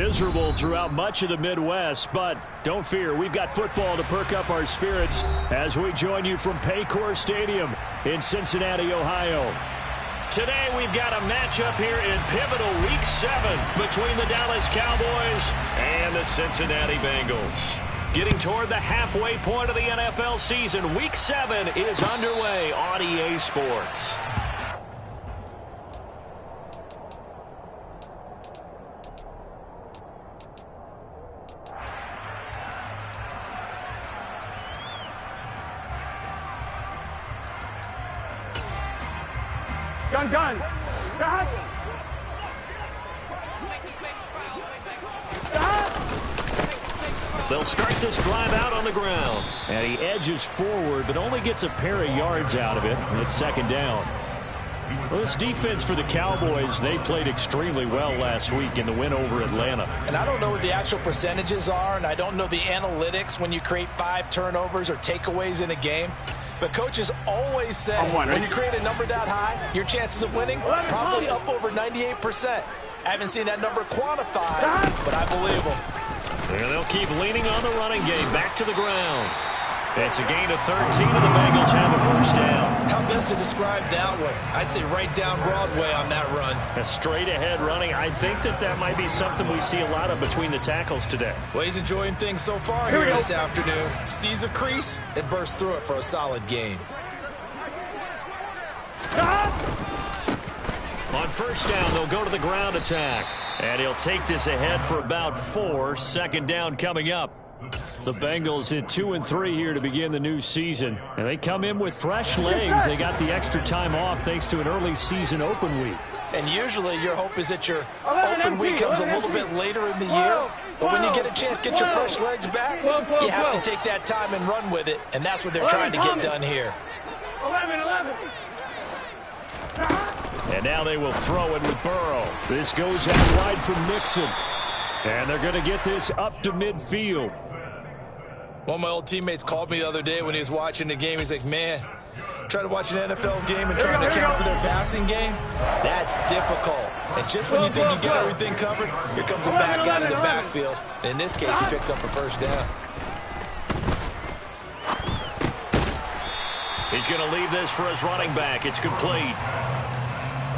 miserable throughout much of the Midwest, but don't fear, we've got football to perk up our spirits as we join you from Paycor Stadium in Cincinnati, Ohio. Today we've got a matchup here in pivotal Week 7 between the Dallas Cowboys and the Cincinnati Bengals. Getting toward the halfway point of the NFL season, Week 7 is underway on EA Sports. Gun. They'll start this drive out on the ground. And he edges forward, but only gets a pair of yards out of it. And it's second down. Well, this defense for the Cowboys, they played extremely well last week in the win over Atlanta. And I don't know what the actual percentages are, and I don't know the analytics when you create 5 turnovers or takeaways in a game. But coaches always say when you create a number that high, your chances of winning probably up over 98%. I haven't seen that number quantified, but I believe them. And they'll keep leaning on the running game. Back to the ground. It's a gain of 13, and the Bengals have a first down. How best to describe that one? I'd say right down Broadway on that run. A straight-ahead running. I think that might be something we see a lot of between the tackles today. Well, he's enjoying things so far here this afternoon. Sees a crease and bursts through it for a solid gain. On first down, they'll go to the ground attack. And he'll take this ahead for about 4. Second down coming up. The Bengals at 2-3 here to begin the new season. And they come in with fresh legs. They got the extra time off thanks to an early season open week. And usually your hope is that your open week comes a little bit later in the year. But when you get a chance to get your fresh legs back, you have to take that time and run with it. And that's what they're trying to get done here. 11. And now they will throw it with Burrow. This goes out wide from Mixon. And they're going to get this up to midfield. One of my old teammates called me the other day when he was watching the game. He's like, man, trying to watch an NFL game and trying to account for their passing game, that's difficult. And just when you think you get everything covered, here comes a back out of the backfield. And in this case, he picks up a first down. He's going to leave this for his running back. It's complete.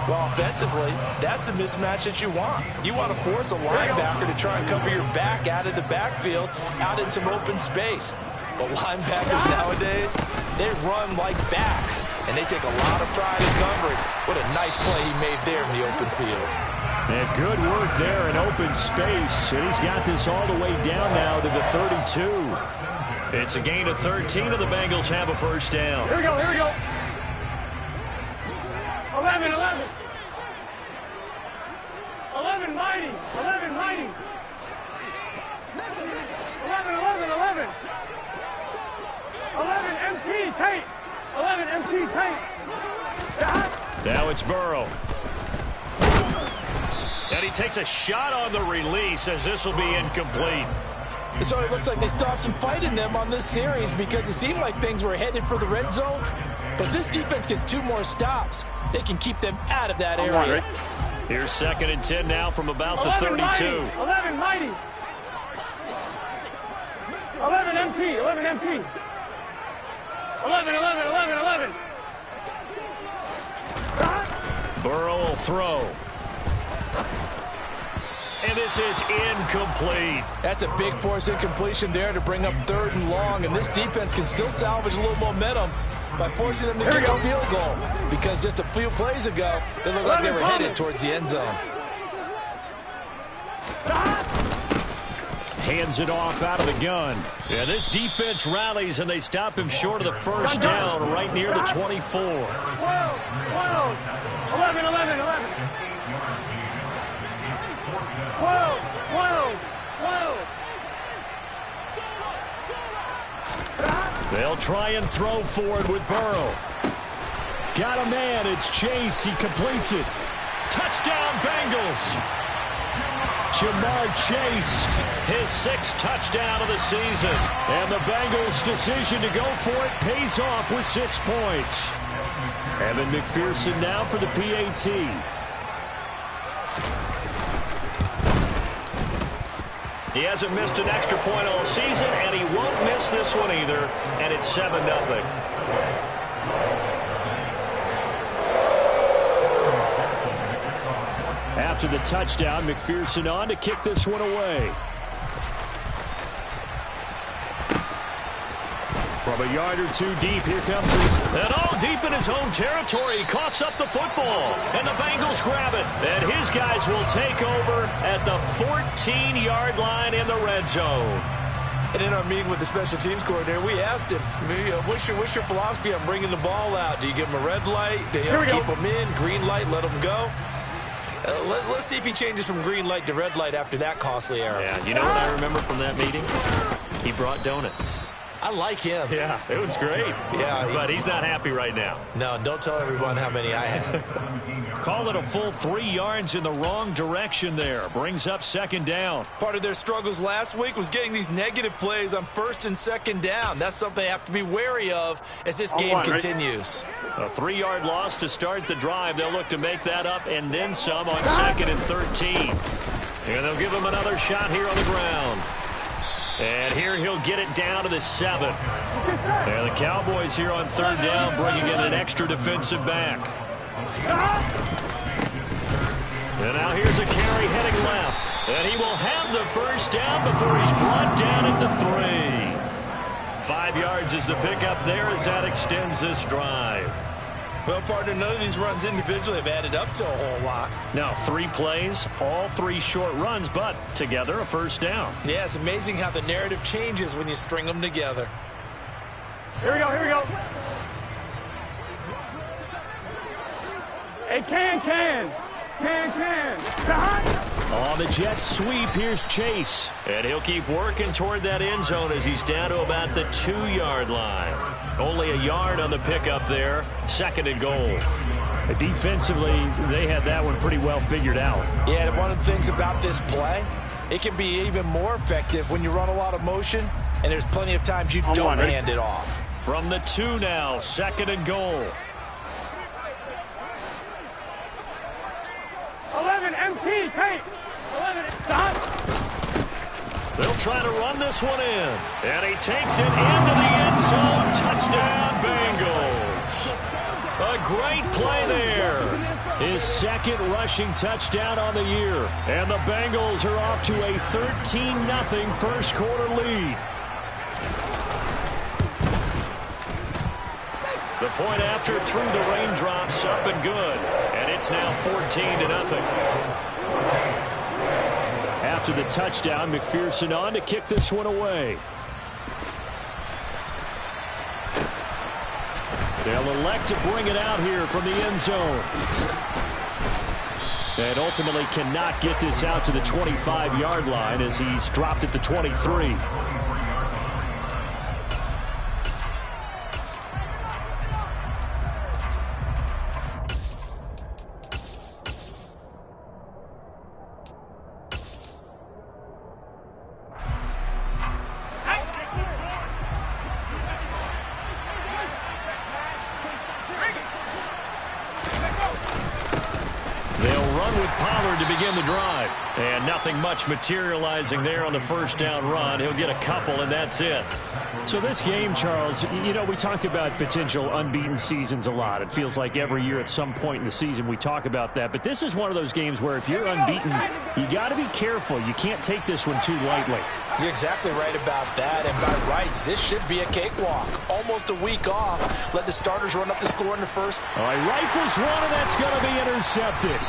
Well, offensively, that's the mismatch that you want. You want to force a linebacker to try and cover your back out of the backfield, out in some open space. But linebackers nowadays, they run like backs, and they take a lot of pride in covering. What a nice play he made there in the open field. And good work there in open space. And he's got this all the way down now to the 32. It's a gain of 13, and the Bengals have a first down. Here we go. 11. 11 mighty. 11 MT tape. 11 MT tape. Now it's Burrow. And he takes a shot on the release as this will be incomplete. So it looks like they stopped some fight in them on this series because it seemed like things were headed for the red zone. But this defense gets 2 more stops. They can keep them out of that area. Here's 2nd and 10 now from about the 32. 11 mighty. 11 MT. 11. Burrow will throw. And this is incomplete. That's a big force incompletion there to bring up 3rd and long. And this defense can still salvage a little momentum by forcing them to kick a field goal. Because just a few plays ago, they looked like they were headed towards the end zone. Hands it off out of the gun. Yeah, this defense rallies, and they stop him short of the first down right near the 24. 12. 11. 12. They'll try and throw forward with Burrow. Got a man. It's Chase. He completes it. Touchdown, Bengals. Jamar Chase, his 6th touchdown of the season. And the Bengals' decision to go for it pays off with 6 points. Evan McPherson now for the PAT. He hasn't missed an extra point all season, and he won't miss this one either, and it's 7-0. After the touchdown, McPherson on to kick this one away. From a yard or two deep, here comes he. And all deep in his own territory, he coughs up the football. And the Bengals grab it. And his guys will take over at the 14-yard line in the red zone. And in our meeting with the special teams coordinator, we asked him, what's your philosophy on bringing the ball out? Do you give him a red light? Do you keep him in? Green light, let him go? Let's see if he changes from green light to red light after that costly error. Yeah, you know what I remember from that meeting? He brought donuts. I like him. Yeah, it was great. Yeah, but he's not happy right now. No, don't tell everyone how many I have. Call it a full 3 yards in the wrong direction there. Brings up second down. Part of their struggles last week was getting these negative plays on first and second down. That's something they have to be wary of as this game continues. A 3-yard loss to start the drive. They'll look to make that up and then some on second and 13. And they'll give him another shot here on the ground. And here he'll get it down to the 7. And the Cowboys here on third down bringing in an extra defensive back. And now here's a carry heading left. And he will have the first down before he's brought down at the 3. 5 yards is the pickup there as that extends this drive. Well, partner, none of these runs individually have added up to a whole lot. Now, 3 plays, all 3 short runs, but together a first down. Yeah, it's amazing how the narrative changes when you string them together. Here we go, here we go. Hey, can. On the jet sweep, here's Chase. And he'll keep working toward that end zone as he's down to about the 2-yard line. Only a yard on the pickup there. Second and goal. Defensively, they had that one pretty well figured out. Yeah, and one of the things about this play, it can be even more effective when you run a lot of motion, and there's plenty of times you don't hand it off. From the 2 now, second and goal. 11 MT, tape. 11, stop. They'll try to run this one in. And he takes it into the end zone. Touchdown, Bengals. A great play there. His second rushing touchdown on the year. And the Bengals are off to a 13-0 first quarter lead. The point after through the raindrops up and good. And it's now 14-0. After the touchdown, McPherson on to kick this one away. They'll elect to bring it out here from the end zone. And ultimately cannot get this out to the 25-yard line as he's dropped at the 23. Nothing much materializing there on the first down run. He'll get a couple, and that's it. So this game, Charles, you know, we talk about potential unbeaten seasons a lot. It feels like every year at some point in the season we talk about that. But this is one of those games where if you're unbeaten, you got to be careful. You can't take this one too lightly. You're exactly right about that. And by rights, this should be a cakewalk. Almost a week off. Let the starters run up the score in the first. All right, rifles one, and that's going to be intercepted.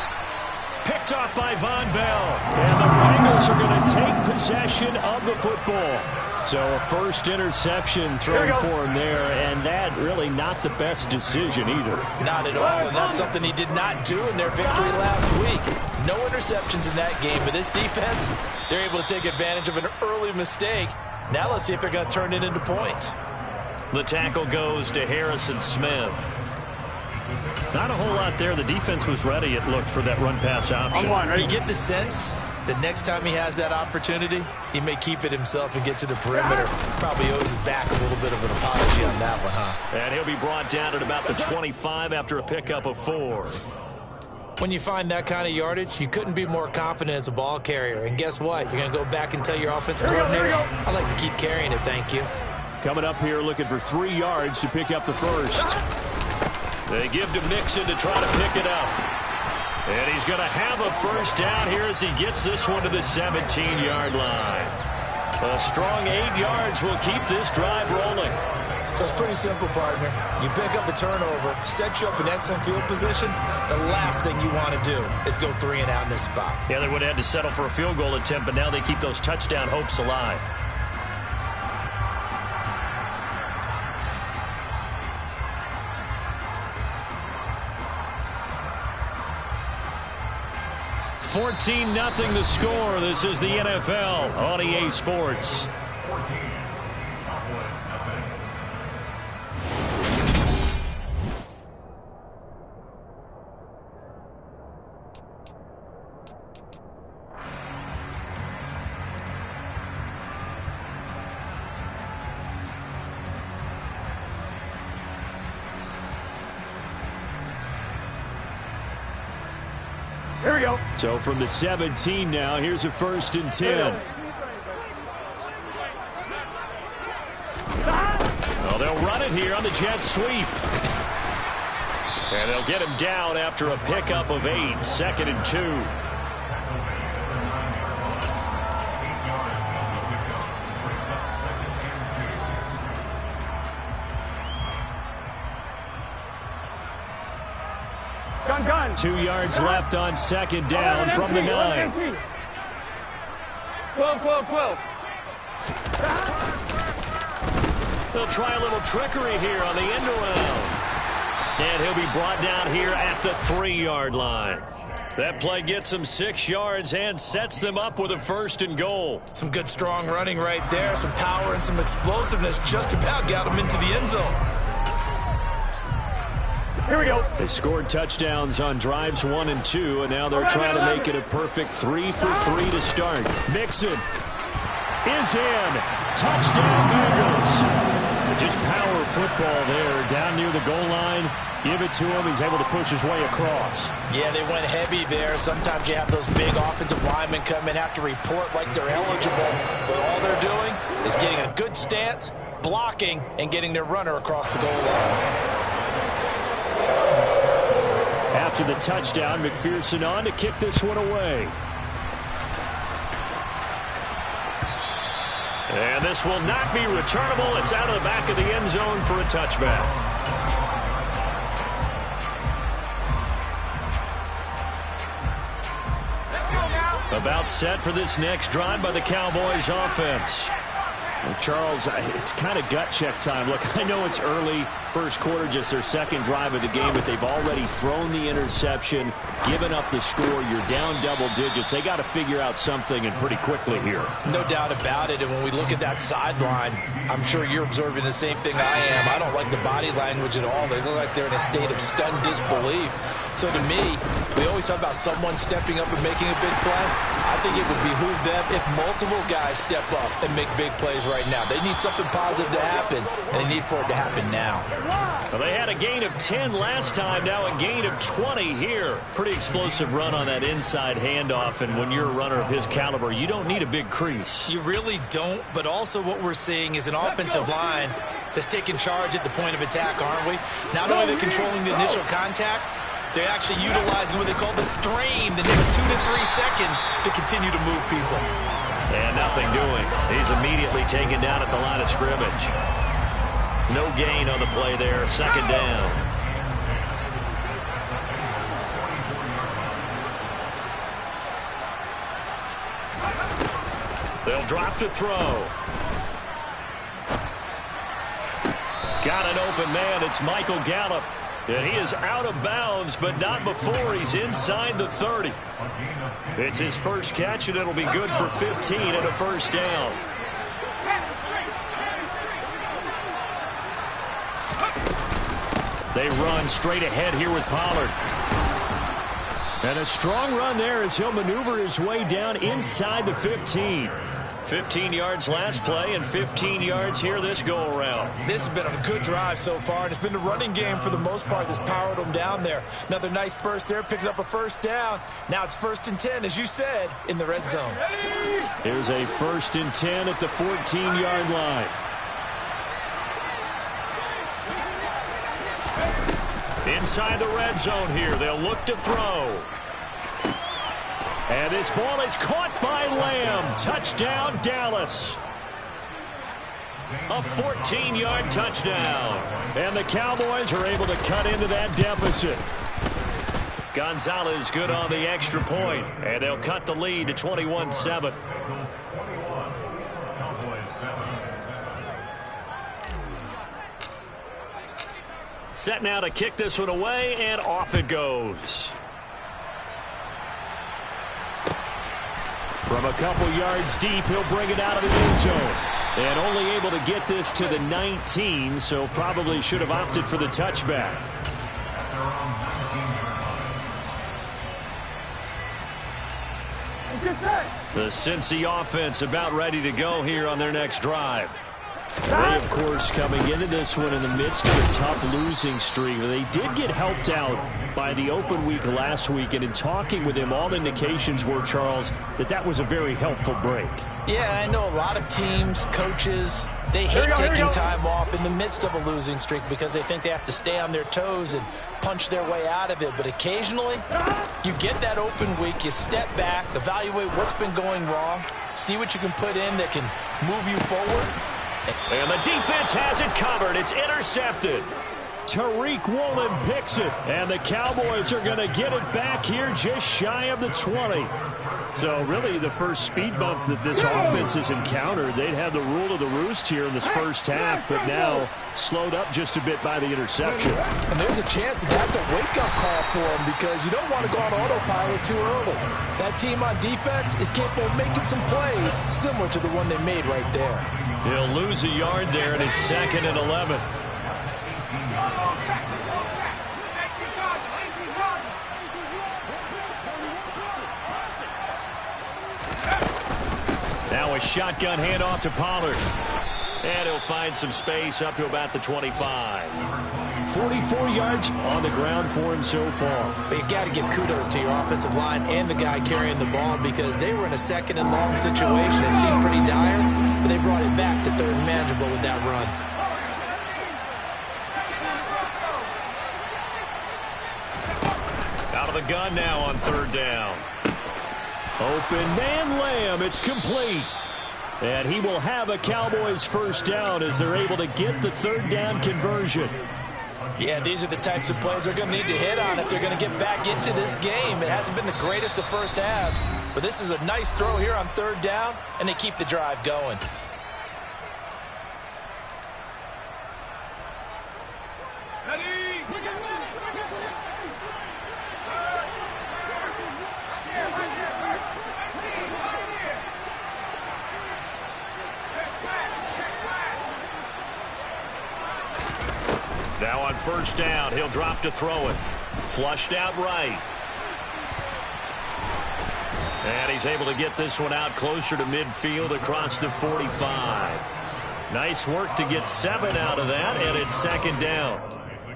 Picked off by Von Bell. And the Bengals are going to take possession of the football. So a first interception thrown for him there, and that really not the best decision either. Not at all, and that's something he did not do in their victory last week. No interceptions in that game, but this defense, they're able to take advantage of an early mistake. Now let's see if they're going to turn it into points. The tackle goes to Harrison Smith. Not a whole lot there. The defense was ready, it looked, for that run-pass option. You get the sense that next time he has that opportunity, he may keep it himself and get to the perimeter. Probably owes his back a little bit of an apology on that one, huh? And he'll be brought down at about the 25 after a pickup of 4. When you find that kind of yardage, you couldn't be more confident as a ball carrier. And guess what? You're going to go back and tell your offensive coordinator, I'd like to keep carrying it, thank you. Coming up here looking for 3 yards to pick up the first. They give to Mixon to try to pick it up. And he's going to have a first down here as he gets this one to the 17-yard line. A strong 8 yards will keep this drive rolling. So it's pretty simple, partner. You pick up a turnover, set you up in excellent field position. The last thing you want to do is go 3 and out in this spot. Yeah, they would have had to settle for a field goal attempt, but now they keep those touchdown hopes alive. $14-0 the score. This is the NFL on EA Sports. Here we go. So from the 17 now, here's a 1st and 10. Well, they'll run it here on the jet sweep. And they'll get him down after a pickup of 8, 2nd and 2. Gun. 2 yards left on 2nd down from the 9. 12. They'll try a little trickery here on the end around. And he'll be brought down here at the 3-yard line. That play gets them 6 yards and sets them up with a 1st and goal. Some good strong running right there. Some power and some explosiveness just about got them into the end zone. Here we go. They scored touchdowns on drives 1 and 2, and now they're trying to make it a perfect 3 for 3 to start. Mixon is in. Touchdown, Bengals. Just power football there. Down near the goal line. Give it to him. He's able to push his way across. Yeah, they went heavy there. Sometimes you have those big offensive linemen come in, have to report like they're eligible. But all they're doing is getting a good stance, blocking, and getting their runner across the goal line. After the touchdown, McPherson on to kick this one away. And this will not be returnable. It's out of the back of the end zone for a touchback. About set for this next drive by the Cowboys offense. Well, Charles, it's kind of gut check time. Look, I know it's early, first quarter, just their 2nd drive of the game, but they've already thrown the interception, given up the score. You're down double digits. They got to figure out something, and pretty quickly here. No doubt about it. And when we look at that sideline, I'm sure you're observing the same thing I am. I don't like the body language at all. They look like they're in a state of stunned disbelief. So to me, we always talk about someone stepping up and making a big play. I think it would behoove them if multiple guys step up and make big plays right now. They need something positive to happen, and they need for it to happen now. Well, they had a gain of 10 last time, now a gain of 20 here. Pretty explosive run on that inside handoff, and when you're a runner of his caliber, you don't need a big crease. You really don't, but also what we're seeing is an offensive line that's taking charge at the point of attack, aren't we? Not only are they controlling the initial contact, they're actually utilizing what they call the strain, the next 2 to 3 seconds, to continue to move people. And nothing doing. He's immediately taken down at the line of scrimmage. No gain on the play there, 2nd down. They'll drop to throw. Got an open man. It's Michael Gallup. And he is out of bounds, but not before he's inside the 30. It's his first catch, and it'll be good for 15 and a 1st down. They run straight ahead here with Pollard. And a strong run there as he'll maneuver his way down inside the 15. 15 yards last play and 15 yards here this go-around. This has been a good drive so far, and it's been the running game for the most part that's powered them down there. Another nice burst there, picking up a first down. Now it's 1st and 10, as you said, in the red zone. Here's a 1st and 10 at the 14-yard line. Inside the red zone here, they'll look to throw. And this ball is caught by Lamb. Touchdown, Dallas. A 14-yard touchdown. And the Cowboys are able to cut into that deficit. Gonzalez good on the extra point. And they'll cut the lead to 21-7. Set now to kick this one away, and off it goes. From a couple yards deep, he'll bring it out of the end zone. And only able to get this to the 19, so probably should have opted for the touchback. The Cincy offense about ready to go here on their next drive. They, of course, coming into this one in the midst of a tough losing streak. They did get helped out by the open week last week, and in talking with him, all indications were, Charles, that was a very helpful break. Yeah, I know a lot of teams, coaches, they hate taking time off in the midst of a losing streak because they think they have to stay on their toes and punch their way out of it. But occasionally, you get that open week, you step back, evaluate what's been going wrong, see what you can put in that can move you forward. And the defense has it covered. It's intercepted. Tariq Woolen picks it. And the Cowboys are going to get it back here just shy of the 20. So really the first speed bump that this offense has encountered. They'd have the rule of the roost here in this first half, but now slowed up just a bit by the interception. And there's a chance that's a wake-up call for them because you don't want to go on autopilot too early. That team on defense is capable of making some plays similar to the one they made right there. He'll lose a yard there, and it's 2nd and 11. Now a shotgun handoff to Pollard. And he'll find some space up to about the 25. 44 yards on the ground for him so far. But you got to give kudos to your offensive line and the guy carrying the ball because they were in a 2nd and long situation. It seemed pretty dire, but they brought it back to 3rd and manageable with that run. Out of the gun now on 3rd down. Open man Lamb. It's complete. And he will have a Cowboys first down as they're able to get the 3rd down conversion. Yeah, these are the types of plays they're going to need to hit on if they're going to get back into this game. It hasn't been the greatest of first halves, but this is a nice throw here on 3rd down, and they keep the drive going. Now on 1st down, he'll drop to throw it. Flushed out right. And he's able to get this one out closer to midfield across the 45. Nice work to get 7 out of that, and it's 2nd down.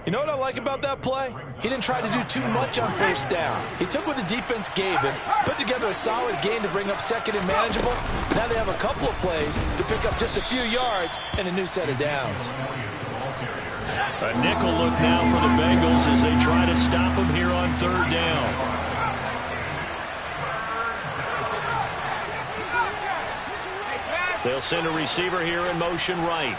You know what I like about that play? He didn't try to do too much on 1st down. He took what the defense gave him, put together a solid gain to bring up 2nd and manageable. Now they have a couple of plays to pick up just a few yards and a new set of downs. A nickel look now for the Bengals as they try to stop him here on 3rd down. They'll send a receiver here in motion right.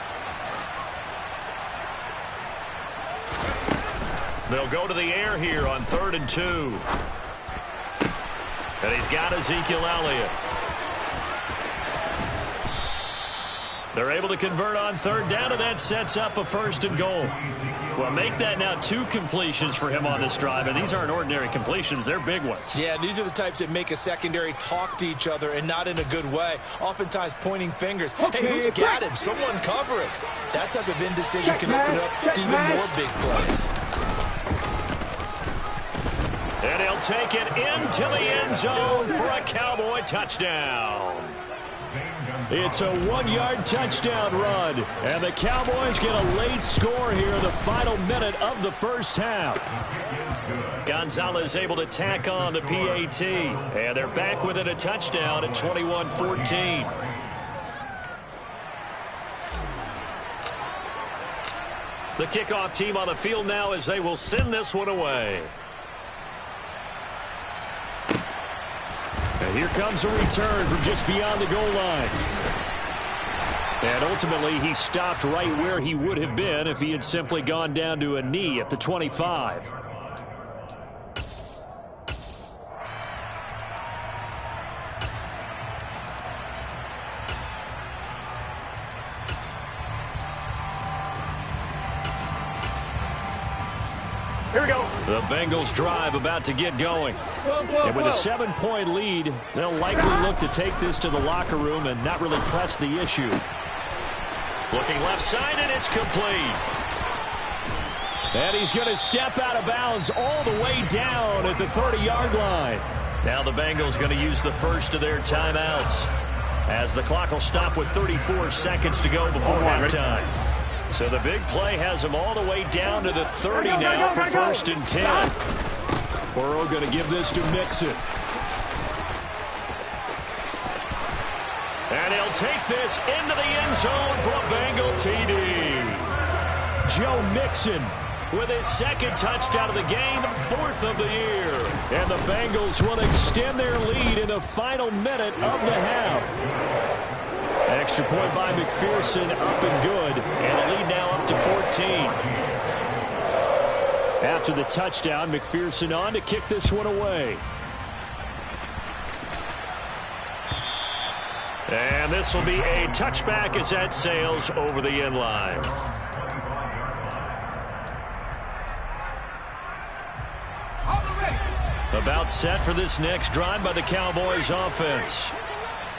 They'll go to the air here on 3rd and 2. And he's got Ezekiel Elliott. They're able to convert on 3rd down, and that sets up a 1st and goal. Well, make that now 2 completions for him on this drive, and these aren't ordinary completions. They're big ones. Yeah, these are the types that make a secondary talk to each other and not in a good way. Oftentimes pointing fingers. Hey, who's got him? Someone cover it. That type of indecision can open up to even more big plays. And he'll take it into the end zone for a Cowboy touchdown. It's a 1-yard touchdown run. And the Cowboys get a late score here in the final minute of the first half. Gonzalez able to tack on the PAT. And they're back within a touchdown at 21-14. The kickoff team on the field now as they will send this one away. And here comes a return from just beyond the goal line. And ultimately, he stopped right where he would have been if he had simply gone down to a knee at the 25. Here we go. The Bengals drive about to get going. And with a 7-point lead, they'll likely look to take this to the locker room and not really press the issue. Looking left side, and it's complete. And he's going to step out of bounds all the way down at the 30-yard line. Now the Bengals going to use the first of their timeouts, as the clock will stop with 34 seconds to go before halftime. So the big play has him all the way down to the 30 now for 1st and 10. Burrow going to give this to Mixon. And he'll take this into the end zone for a Bengal TD. Joe Mixon with his 2nd touchdown of the game, 4th of the year. And the Bengals will extend their lead in the final minute of the half. Extra point by McPherson, up and good. And the lead now up to 14. After the touchdown, McPherson on to kick this one away. And this will be a touchback as that sails over the end line. About set for this next drive by the Cowboys offense.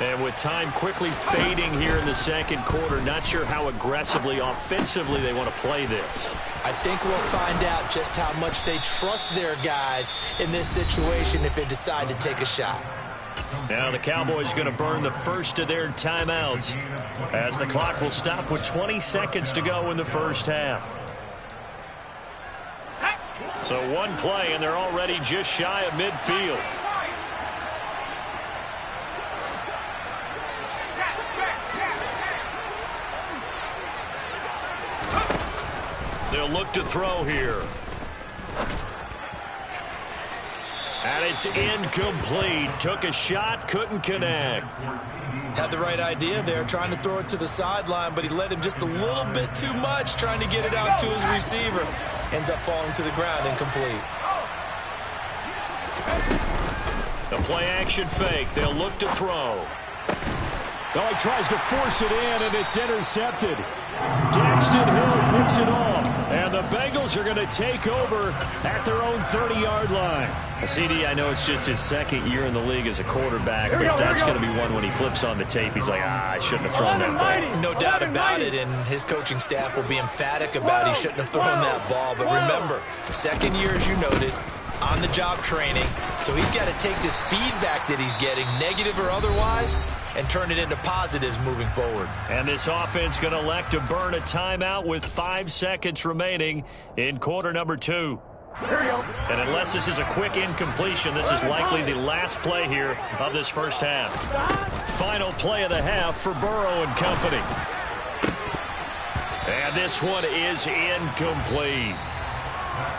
And with time quickly fading here in the second quarter, not sure how aggressively, offensively they want to play this. I think we'll find out just how much they trust their guys in this situation if they decide to take a shot. Now the Cowboys going to burn the first of their timeouts as the clock will stop with 20 seconds to go in the first half. So one play and they're already just shy of midfield. They'll look to throw here. And it's incomplete. Took a shot, couldn't connect. Had the right idea there, trying to throw it to the sideline, but he let him just a little bit too much, trying to get it out to his receiver. Ends up falling to the ground, incomplete. The play action fake. They'll look to throw. Well, he tries to force it in, and it's intercepted. Daxton Hill picks it off, and the Bengals are going to take over at their own 30-yard line. CD, I know it's just his 2nd year in the league as a quarterback, but that's going to be one when he flips on the tape. He's like, I shouldn't have thrown that ball. No doubt about it, and his coaching staff will be emphatic about he shouldn't have thrown that ball. But remember, 2nd year, as you noted, on-the-job training, so he's got to take this feedback that he's getting, negative or otherwise, and turn it into positives moving forward. And this offense going to elect to burn a timeout with 5 seconds remaining in quarter number 2. Here we go. And unless this is a quick incompletion, this is likely the last play here of this first half. Final play of the half for Burrow and company. And this one is incomplete.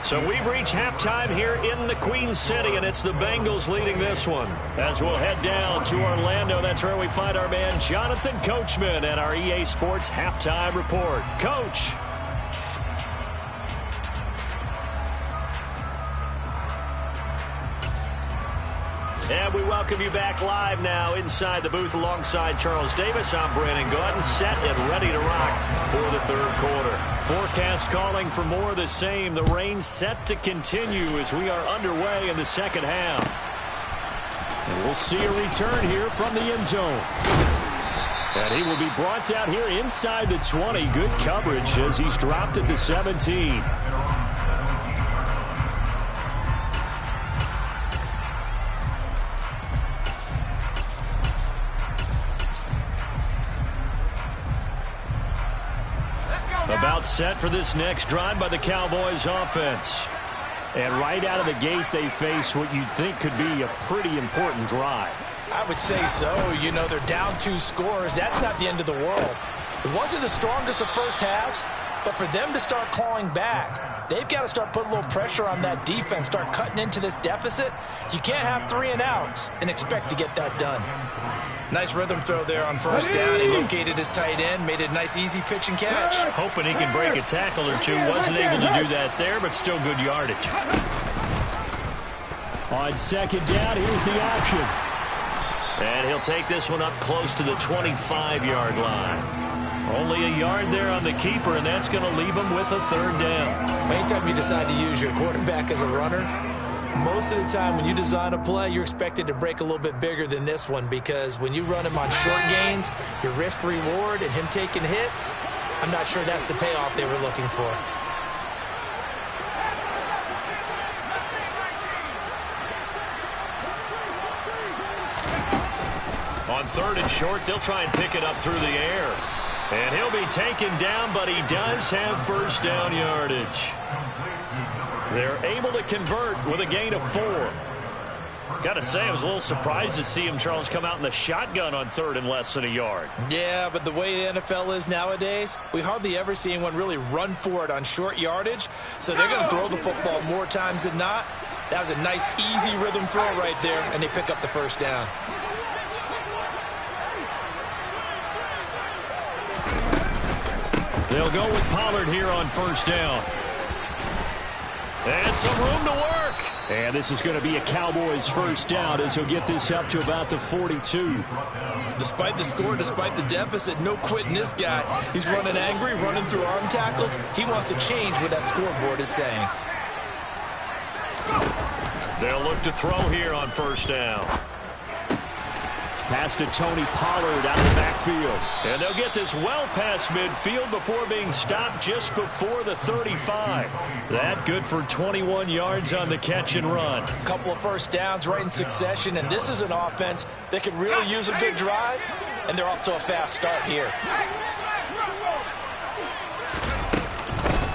So we've reached halftime here in the Queen City, and it's the Bengals leading this one. As we'll head down to Orlando, that's where we find our man Jonathan Coachman at our EA Sports Halftime Report. Coach. And we welcome you back live now inside the booth alongside Charles Davis. I'm Brandon Gordon, set and ready to rock for the third quarter. Forecast calling for more of the same. The rain set to continue as we are underway in the second half. And we'll see a return here from the end zone. And he will be brought down here inside the 20. Good coverage as he's dropped at the 17. About set for this next drive by the Cowboys offense. And right out of the gate, they face what you'd think could be a pretty important drive. I would say so. You know, they're down 2 scores. That's not the end of the world. It wasn't the strongest of first halves, but for them to start clawing back, they've got to start putting a little pressure on that defense, start cutting into this deficit. You can't have 3 and outs and expect to get that done. Nice rhythm throw there on first down. He located his tight end, made it a nice easy pitch and catch. Hoping he can break a tackle or two. Wasn't able to do that there, but still good yardage. On second down, here's the option. And he'll take this one up close to the 25-yard line. Only a yard there on the keeper, and that's going to leave him with a third down. Anytime you decide to use your quarterback as a runner, most of the time when you design a play, you're expected to break a little bit bigger than this one, because when you run him on short gains, your risk-reward and him taking hits, I'm not sure that's the payoff they were looking for. On third and short, they'll try and pick it up through the air. And he'll be taken down, but he does have first down yardage. They're able to convert with a gain of 4. Got to say, I was a little surprised to see him, Charles, come out in the shotgun on third and less than a yard. Yeah, but the way the NFL is nowadays, we hardly ever see anyone really run for it on short yardage. So they're going to throw the football more times than not. That was a nice, easy rhythm throw right there, and they pick up the first down. They'll go with Pollard here on first down. And some room to work. And this is going to be a Cowboys first down as he'll get this up to about the 42. Despite the score, despite the deficit, no quitting this guy. He's running angry, running through arm tackles. He wants to change what that scoreboard is saying. They'll look to throw here on first down. Pass to Tony Pollard out of the backfield. And they'll get this well past midfield before being stopped just before the 35. That good for 21 yards on the catch and run. A couple of first downs right in succession, and this is an offense that can really use a good drive, and they're off to a fast start here.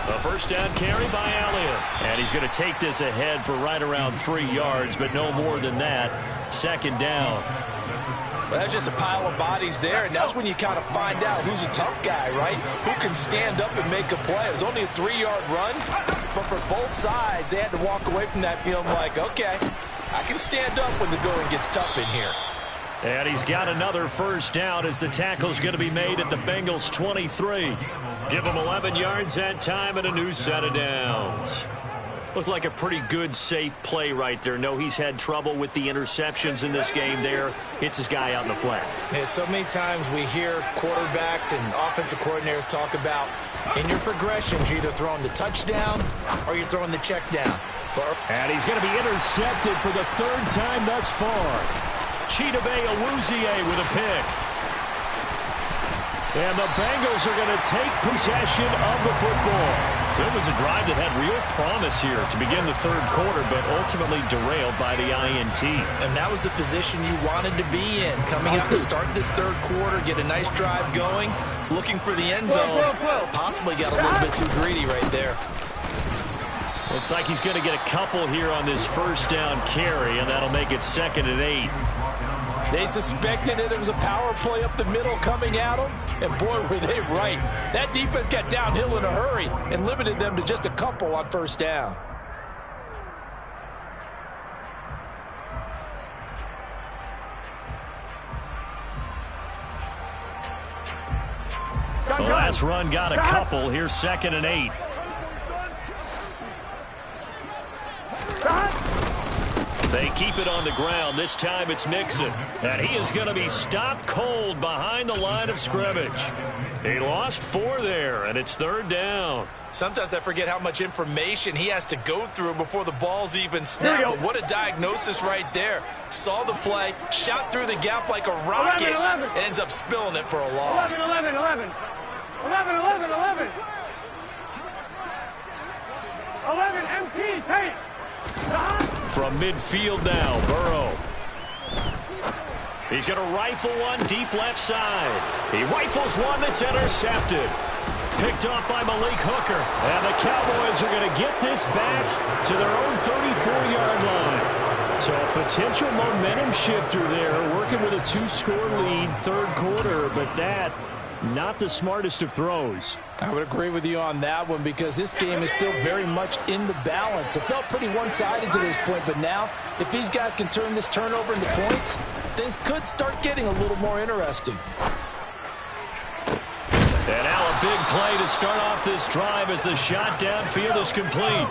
A first down carry by Elliott. And he's going to take this ahead for right around 3 yards, but no more than that. Second down. Well, that's just a pile of bodies there, and that's when you kind of find out who's a tough guy, right? Who can stand up and make a play. It was only a 3-yard run, but for both sides, they had to walk away from that feeling like, okay, I can stand up when the going gets tough in here. And he's got another first down as the tackle's going to be made at the Bengals' 23. Give them 11 yards that time and a new set of downs. Looked like a pretty good, safe play right there. No, he's had trouble with the interceptions in this game there. Hits his guy out in the flat. Yeah, so many times we hear quarterbacks and offensive coordinators talk about in your progressions, you're either throwing the touchdown or you're throwing the check down. And he's going to be intercepted for the 3rd time thus far. Chidobe Awuzie with a pick. And the Bengals are going to take possession of the football. So it was a drive that had real promise here to begin the 3rd quarter, but ultimately derailed by the INT. And that was the position you wanted to be in. Coming out to start this 3rd quarter, get a nice drive going, looking for the end zone. Possibly got a little bit too greedy right there. Looks like he's going to get a couple here on this first down carry, and that'll make it 2nd and 8. They suspected it was a power play up the middle coming at them, and boy, were they right. That defense got downhill in a hurry and limited them to just a couple on first down. The last run got a couple. Here's 2nd and 8. They keep it on the ground. This time it's Mixon. And he is going to be stopped cold behind the line of scrimmage. He lost 4 there, and it's 3rd down. Sometimes I forget how much information he has to go through before the ball's even snapped. But what a diagnosis right there. Saw the play, shot through the gap like a rocket, 11. Ends up spilling it for a loss. 11. 11 MT, take. From midfield now, Burrow. He's going to rifle one deep left side. He rifles one that's intercepted. Picked off by Malik Hooker. And the Cowboys are going to get this back to their own 34-yard line. So a potential momentum shifter there, working with a 2-score lead, third quarter, but that not the smartest of throws. I would agree with you on that one because this game is still very much in the balance. It felt pretty one-sided to this point, but now if these guys can turn this turnover into points, things could start getting a little more interesting. And now a big play to start off this drive as the shot downfield is complete.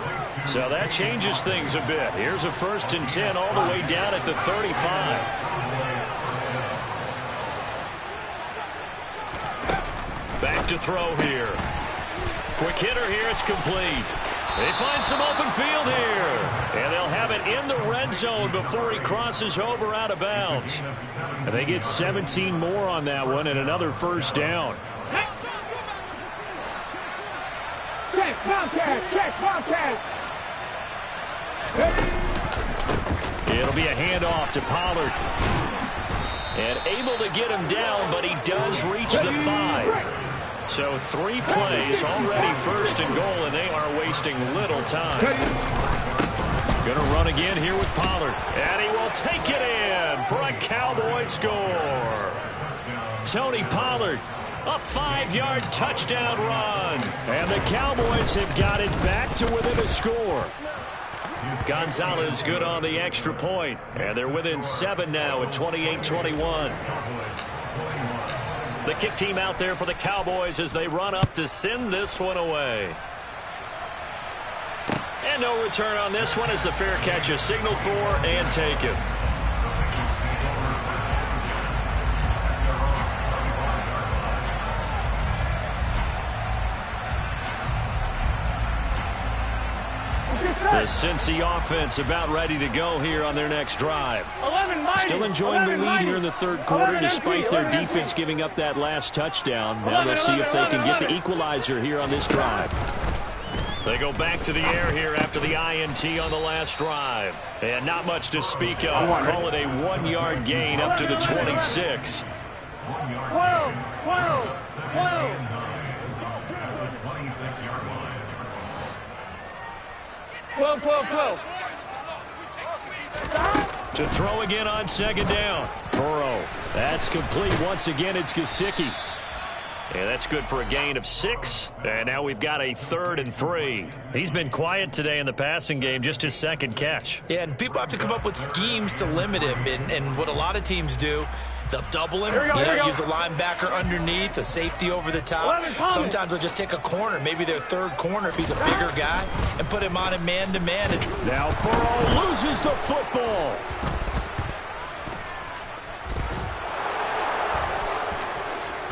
So that changes things a bit. Here's a 1st and 10 all the way down at the 35. Back to throw here. Quick hitter here. It's complete. They find some open field here. And they'll have it in the red zone before he crosses over out of bounds. And they get 17 more on that one and another 1st down. Check, Bobcat! Check, Bobcat! It'll be a handoff to Pollard. And able to get him down, but he does reach the 5. So 3 plays, already 1st and goal, and they are wasting little time. Going to run again here with Pollard. And he will take it in for a Cowboy score. Tony Pollard. A 5-yard touchdown run. And the Cowboys have got it back to within a score. Gonzalez good on the extra point. And they're within 7 now at 28-21. The kick team out there for the Cowboys as they run up to send this one away. And no return on this one as the fair catch is signaled for and taken. The Cincy offense about ready to go here on their next drive. Still enjoying the lead here in the third quarter despite their defense giving up that last touchdown. Now they'll see if they can get the equalizer here on this drive. They go back to the air here after the INT on the last drive. And not much to speak of. Call it a 1-yard gain up to the 26. 12. 12. To throw again on 2nd down. Burrow. That's complete. Once again, it's Gesicki. Yeah, that's good for a gain of 6. And now we've got a 3rd and 3. He's been quiet today in the passing game, just his 2nd catch. Yeah, and people have to come up with schemes to limit him. And what a lot of teams do, they'll double him, use a linebacker underneath, a safety over the top. Sometimes they'll just take a corner, maybe their 3rd corner if he's a bigger guy, and put him on a man-to-man. Now Burrow loses the football.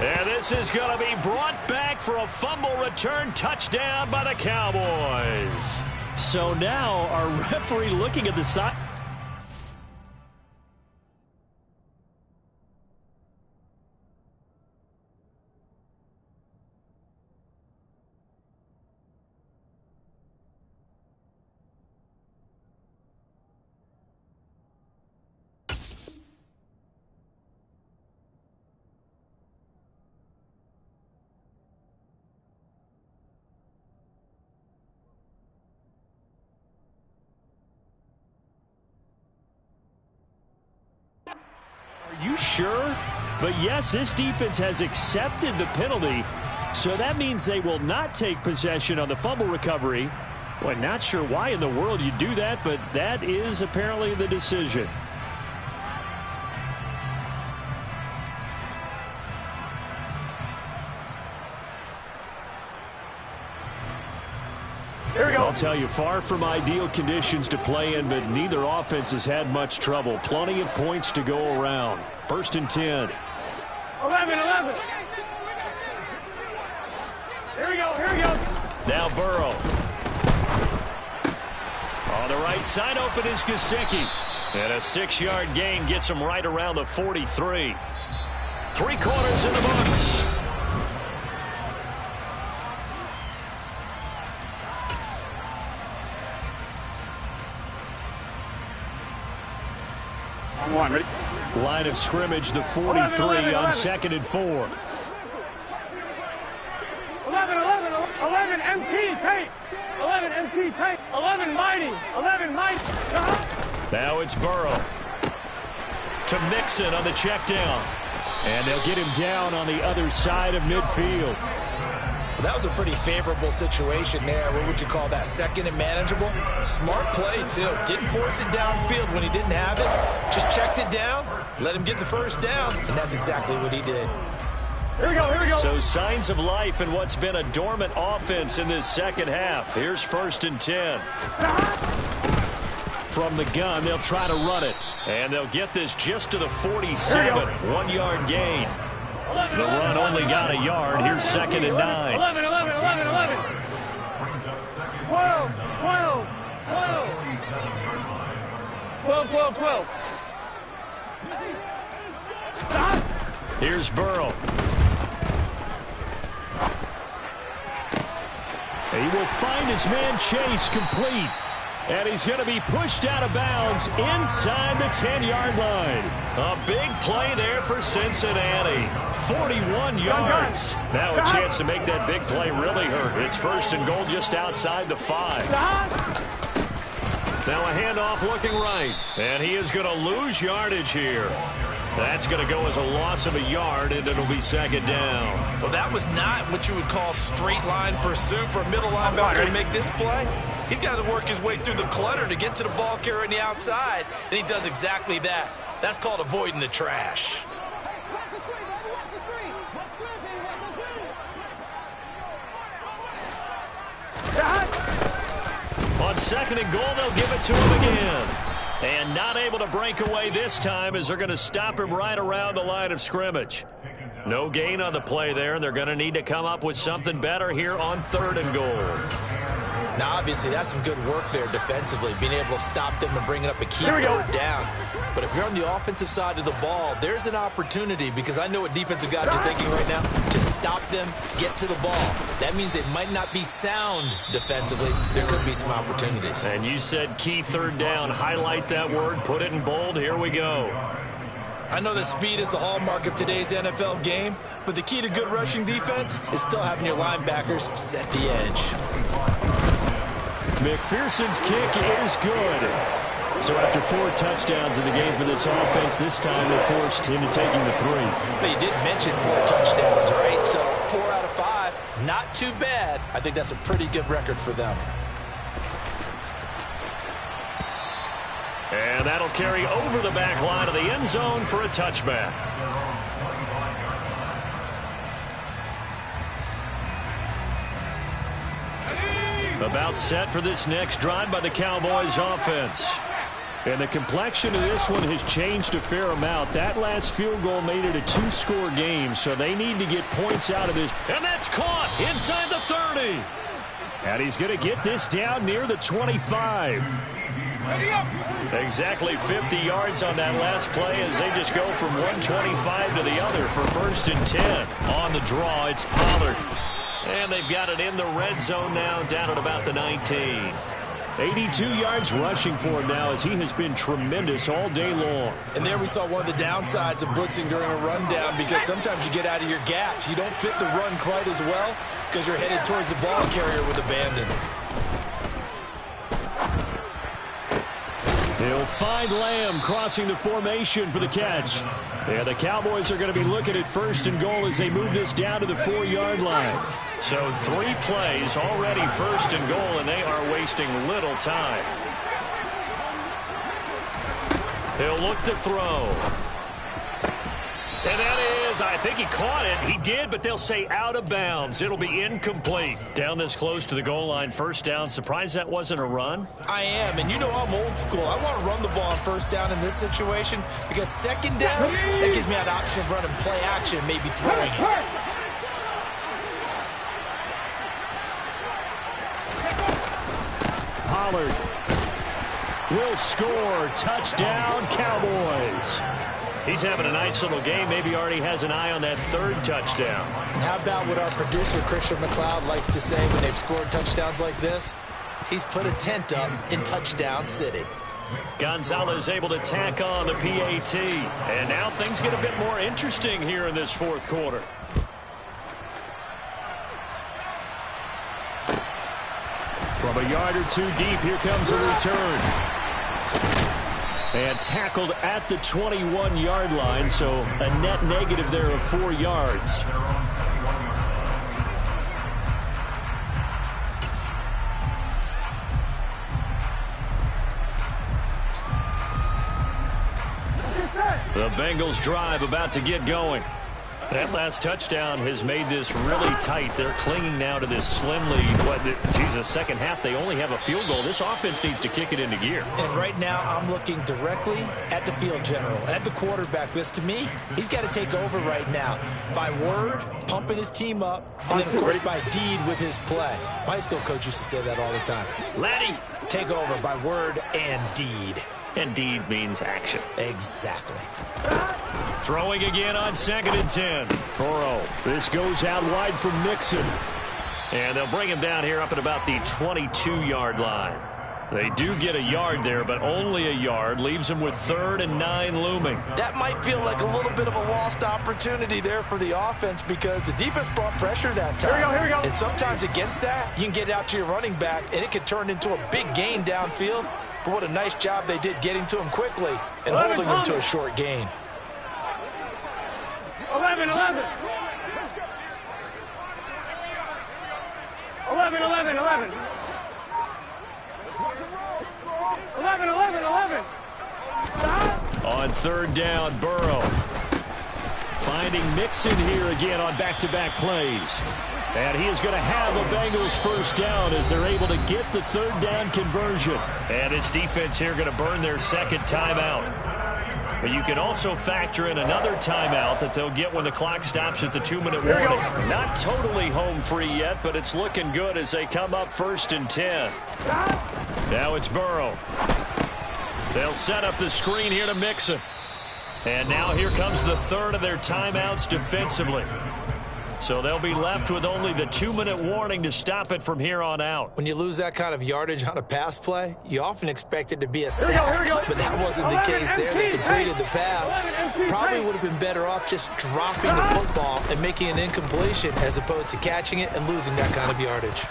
And this is going to be brought back for a fumble return touchdown by the Cowboys. So now our referee looking at the side. Are you sure? But yes, this defense has accepted the penalty, so that means they will not take possession on the fumble recovery. Well, not sure why in the world you do that, but that is apparently the decision. I'll tell you, far from ideal conditions to play in, but neither offense has had much trouble. Plenty of points to go around. 1st and 10. 11. Here we go. Now Burrow. On the right side, open is Gesicki. And a 6-yard gain gets him right around the 43. 3 quarters in the books. Ready? Line of scrimmage, the 43 on 2nd and 4. 11. MT, paint. 11, MT, paint. 11, mighty. 11, mighty. Now it's Burrow to Mixon on the check down. And they'll get him down on the other side of midfield. Well, that was a pretty favorable situation there. What would you call that? Second and manageable? Smart play, too. Didn't force it downfield when he didn't have it. Just checked it down, let him get the first down, and that's exactly what he did. Here we go, here we go. So signs of life in what's been a dormant offense in this second half. Here's 1st and 10. From the gun, they'll try to run it. And they'll get this just to the 47. 1-yard gain. 11, The run 11, only 11, got a yard. Here's 2nd and 9. 11, 11, 11, 11. 12, 12, 12. 12, 12, 12. Stop. Here's Burrow. He will find his man Chase complete. And he's going to be pushed out of bounds inside the 10-yard line. A big play there for Cincinnati. 41 yards. Now a chance to make that big play really hurt. It's 1st and goal just outside the 5. Now a handoff looking right. And he is going to lose yardage here. That's going to go as a loss of a yard, and it'll be 2nd down. Well, that was not what you would call straight line pursuit for a middle linebacker to make this play. He's got to work his way through the clutter to get to the ball carrier on the outside, and he does exactly that. That's called avoiding the trash. On 2nd and goal, they'll give it to him again. And not able to break away this time as they're going to stop him right around the line of scrimmage. No gain on the play there, and they're going to need to come up with something better here on 3rd and goal. Now, obviously, that's some good work there defensively, being able to stop them and bringing up a key 3rd down. But if you're on the offensive side of the ball, there's an opportunity, because I know what defensive guys are thinking right now. Just stop them, get to the ball. That means it might not be sound defensively. There could be some opportunities. And you said key 3rd down. Highlight that word, put it in bold. Here we go. I know that speed is the hallmark of today's NFL game, but the key to good rushing defense is still having your linebackers set the edge. McPherson's kick is good. So after 4 touchdowns in the game for this offense, this time they're forced into taking the 3. But you did mention 4 touchdowns, right? So 4 out of 5, not too bad. I think that's a pretty good record for them. And that'll carry over the back line of the end zone for a touchback. About set for this next drive by the Cowboys offense. And the complexion of this one has changed a fair amount. That last field goal made it a 2-score game, so they need to get points out of this. And that's caught inside the 30. And he's going to get this down near the 25. Exactly 50 yards on that last play as they just go from 125 to the other for 1st and 10. On the draw, it's Pollard. And they've got it in the red zone now, down at about the 19. 82 yards rushing for him now as he has been tremendous all day long. And there we saw one of the downsides of blitzing during a rundown, because sometimes you get out of your gaps. You don't fit the run quite as well because you're headed towards the ball carrier with abandon. He'll find Lamb crossing the formation for the catch. And the Cowboys are going to be looking at 1st and goal as they move this down to the 4-yard line. So 3 plays already 1st and goal, and they are wasting little time. He'll look to throw. And that is, I think he caught it. He did, but they'll say out of bounds. It'll be incomplete. Down this close to the goal line, 1st down. Surprised that wasn't a run? I am, and you know I'm old school. I want to run the ball on 1st down in this situation, because 2nd down, that gives me an option of running play action, maybe throwing it. Pollard will score. Touchdown, Cowboys. He's having a nice little game. Maybe already has an eye on that 3rd touchdown. And how about what our producer, Christian McLeod, likes to say when they've scored touchdowns like this? He's put a tent up in Touchdown City. Gonzalez able to tack on the PAT. And now things get a bit more interesting here in this 4th quarter. From a yard or two deep, here comes a return. And tackled at the 21-yard line, so a net negative there of 4 yards. The Bengals drive about to get going. That last touchdown has made this really tight. They're clinging now to this slim lead. Second half, they only have a field goal. This offense needs to kick it into gear. And right now, I'm looking directly at the field general, at the quarterback, because to me, he's got to take over right now. By word, pumping his team up, and then, of course, by deed with his play. My high school coach used to say that all the time. Laddie, take over by word and deed. And deed means action. Exactly. Throwing again on 2nd and 10. Burrow. This goes out wide from Mixon. And they'll bring him down here up at about the 22-yard line. They do get a yard there, but only a yard. Leaves them with 3rd and 9 looming. That might feel like a little bit of a lost opportunity there for the offense because the defense brought pressure that time. Here we go. And sometimes against that, you can get out to your running back, and it could turn into a big gain downfield. But what a nice job they did getting to him quickly and holding him to a short gain. 11. 11. 11. 11. On 3rd down, Burrow. Finding Mixon here again on back-to-back plays. And he is going to have a Bengals first down as they're able to get the 3rd down conversion. And this defense here going to burn their 2nd timeout. But you can also factor in another timeout that they'll get when the clock stops at the 2-minute warning. Not totally home free yet, but it's looking good as they come up 1st and 10. Now it's Burrow. They'll set up the screen here to Mixon. And now here comes the 3rd of their timeouts defensively. So they'll be left with only the 2-minute warning to stop it from here on out. When you lose that kind of yardage on a pass play, you often expect it to be a sack. But that wasn't the case there. They completed the pass. Probably would have been better off just dropping the football and making an incompletion as opposed to catching it and losing that kind of yardage.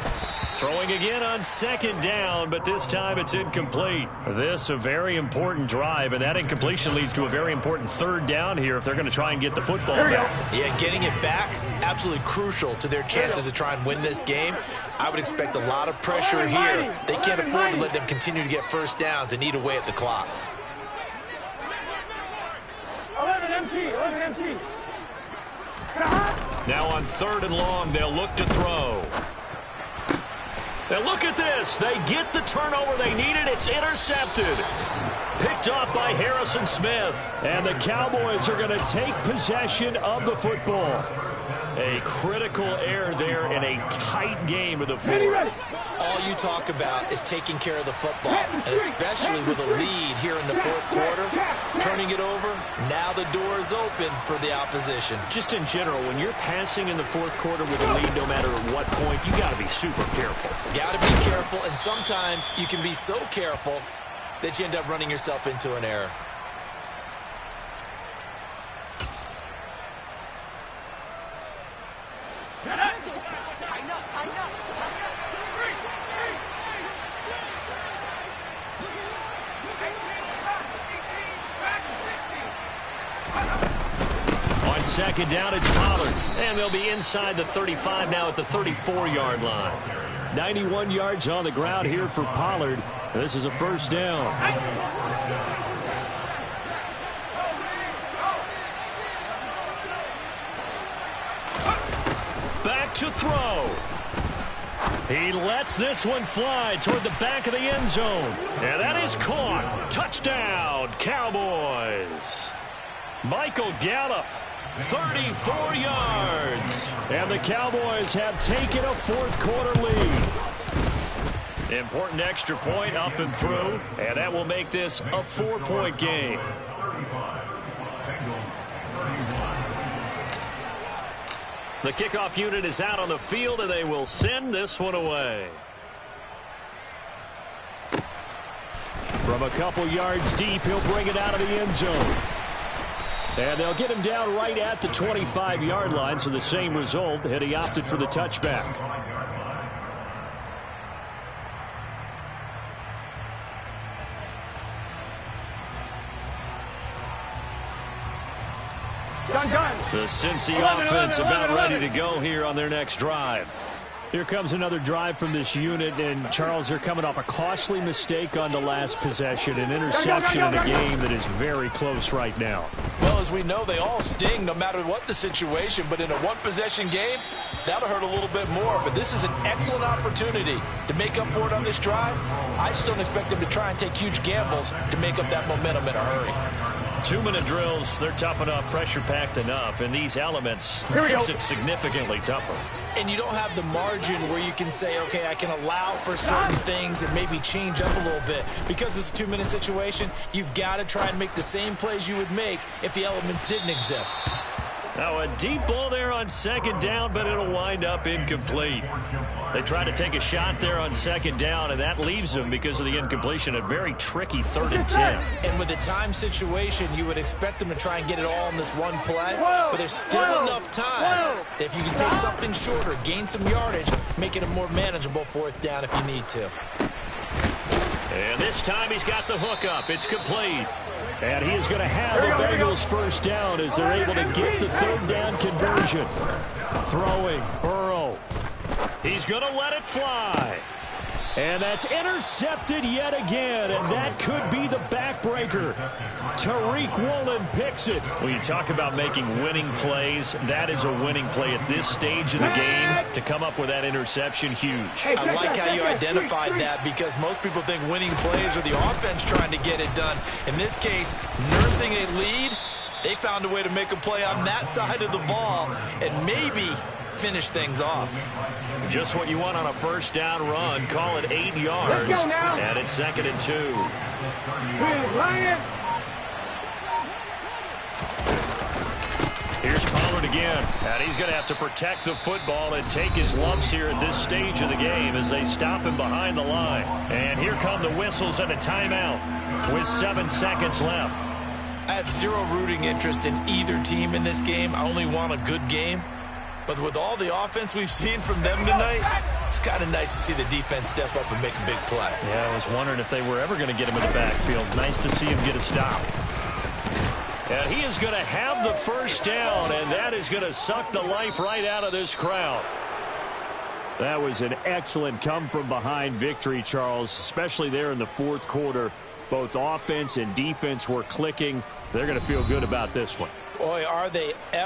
Throwing again on 2nd down, but this time it's incomplete. This a very important drive, and that incompletion leads to a very important 3rd down here if they're going to try and get the football back. Yeah, getting it back, absolutely crucial to their chances to try and win this game. I would expect a lot of pressure here. They can't afford to let them continue to get first downs and eat away at the clock. 11 empty. Now on 3rd and long, they'll look to throw. Now look at this. They get the turnover they needed. It's intercepted. Picked off by Harrison Smith. And the Cowboys are going to take possession of the football. A critical error there in a tight game of the 4th. All you talk about is taking care of the football, and especially with a lead here in the 4th quarter, turning it over, now the door is open for the opposition. Just in general, when you're passing in the 4th quarter with a lead, no matter at what point, you got to be super careful. Got to be careful, and sometimes you can be so careful that you end up running yourself into an error. On 2nd down, it's Pollard. And they'll be inside the 35 now at the 34-yard line. 91 yards on the ground here for Pollard. This is a first down. Back to throw. He lets this one fly toward the back of the end zone. And that is caught. Touchdown, Cowboys. Michael Gallup, 34 yards. And the Cowboys have taken a 4th quarter lead. Important extra point up and through. And that will make this a 4-point game. The kickoff unit is out on the field, and they will send this one away. From a couple yards deep, he'll bring it out of the end zone. And they'll get him down right at the 25-yard line, so the same result, and he opted for the touchback. Done. The Cincy offense about ready to go here on their next drive. Here comes another drive from this unit, and Charles, they're coming off a costly mistake on the last possession, an interception in a game that is very close right now. Well, as we know, they all sting no matter what the situation, but in a one-possession game, that'll hurt a little bit more. But this is an excellent opportunity to make up for it on this drive. I just don't expect them to try and take huge gambles to make up that momentum in a hurry. 2-minute drills, they're tough enough, pressure-packed enough, and these elements makes it significantly tougher. And you don't have the margin where you can say, okay, I can allow for certain things and maybe change up a little bit. Because it's a 2-minute situation, you've got to try and make the same plays you would make if the elements didn't exist. Now a deep ball there on second down, but it'll wind up incomplete. They try to take a shot there on second down, and that leaves them, because of the incompletion, a very tricky 3rd and 10. And with the time situation, you would expect them to try and get it all in this one play, but there's still enough time that if you can take something shorter, gain some yardage, make it a more manageable 4th down if you need to. And this time he's got the hook up. It's complete. And he is going to have the Bengals first down as they're able to get the 3rd down conversion. Throwing, Burrow. He's going to let it fly. And that's intercepted yet again, and that could be the backbreaker. Tariq Woolen picks it. When you talk about making winning plays, that is a winning play at this stage of the game. To come up with that interception, huge. I like how you identified that, because most people think winning plays are the offense trying to get it done. In this case, nursing a lead, they found a way to make a play on that side of the ball and maybe finish things off. Just what you want on a first down run. Call it 8 yards. And it's 2nd and 2. Here's Pollard again. And he's going to have to protect the football and take his lumps here at this stage of the game as they stop him behind the line. And here come the whistles and a timeout with 7 seconds left. I have zero rooting interest in either team in this game. I only want a good game. But with all the offense we've seen from them tonight, it's kind of nice to see the defense step up and make a big play. Yeah, I was wondering if they were ever going to get him in the backfield. Nice to see him get a stop. And he is going to have the first down, and that is going to suck the life right out of this crowd. That was an excellent come-from-behind victory, Charles, especially there in the 4th quarter. Both offense and defense were clicking. They're going to feel good about this one. Boy, are they ever.